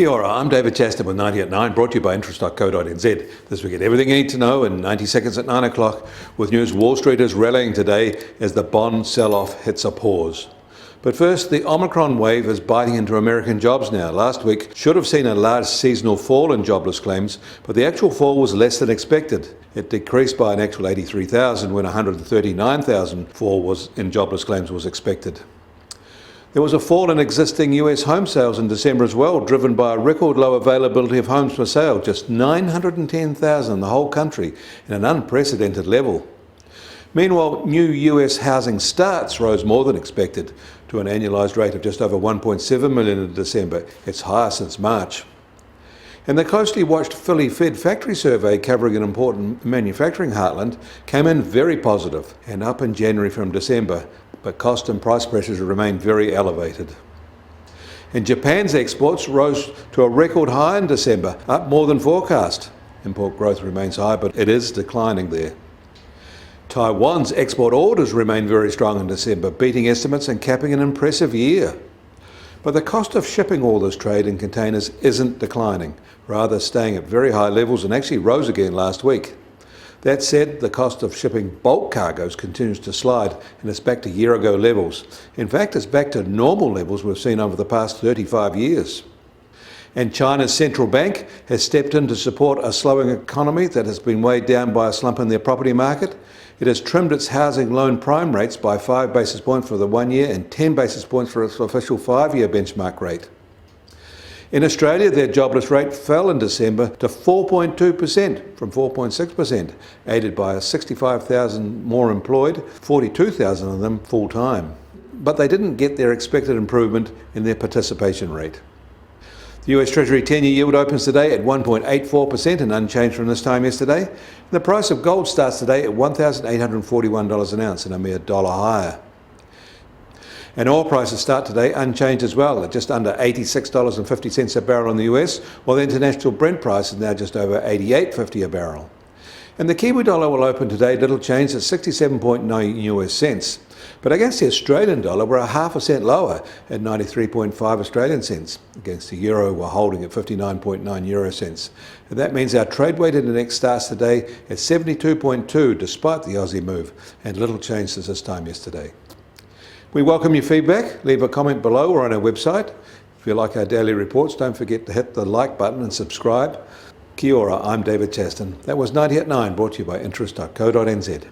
Kia ora, I'm David Chester with 90 at 9, brought to you by interest.co.nz. This week, get everything you need to know in 90 seconds at 9 o'clock. With news, Wall Street is rallying today as the bond sell-off hits a pause. But first, the Omicron wave is biting into American jobs now. Last week should have seen a large seasonal fall in jobless claims, but the actual fall was less than expected. It decreased by an actual 83,000 when 139,000 fall in jobless claims was expected. There was a fall in existing US home sales in December as well, driven by a record low availability of homes for sale, just 910,000 in the whole country, in an unprecedented level. Meanwhile, new US housing starts rose more than expected to an annualised rate of just over 1.7 million in December, its highest since March. And the closely watched Philly Fed factory survey covering an important manufacturing heartland came in very positive and up in January from December, but cost and price pressures remain very elevated. And Japan's exports rose to a record high in December, up more than forecast. Import growth remains high, but it is declining there. Taiwan's export orders remain very strong in December, beating estimates and capping an impressive year. But the cost of shipping all this trade in containers isn't declining, rather staying at very high levels and actually rose again last week. That said, the cost of shipping bulk cargoes continues to slide and it's back to year-ago levels. In fact, it's back to normal levels we've seen over the past 35 years. And China's central bank has stepped in to support a slowing economy that has been weighed down by a slump in their property market. It has trimmed its housing loan prime rates by 5 basis points for the 1 year and 10 basis points for its official 5-year benchmark rate. In Australia, their jobless rate fell in December to 4.2% from 4.6%, aided by 65,000 more employed, 42,000 of them full-time. But they didn't get their expected improvement in their participation rate. The US Treasury 10-year yield opens today at 1.84% and unchanged from this time yesterday. And the price of gold starts today at $1,841 an ounce and a mere $1 higher. And oil prices start today unchanged as well at just under $86.50 a barrel in the US, while the international Brent price is now just over $88.50 a barrel. And the Kiwi dollar will open today little changed at 67.9 US cents. But against the Australian dollar, we're a half a cent lower at 93.5 Australian cents. Against the euro, we're holding at 59.9 euro cents. And that means our trade-weighted index starts today at 72.2 despite the Aussie move, and little change since this time yesterday. We welcome your feedback. Leave a comment below or on our website. If you like our daily reports, don't forget to hit the like button and subscribe. Kia ora, I'm David Chaston. That was 90 at 9, brought to you by interest.co.nz.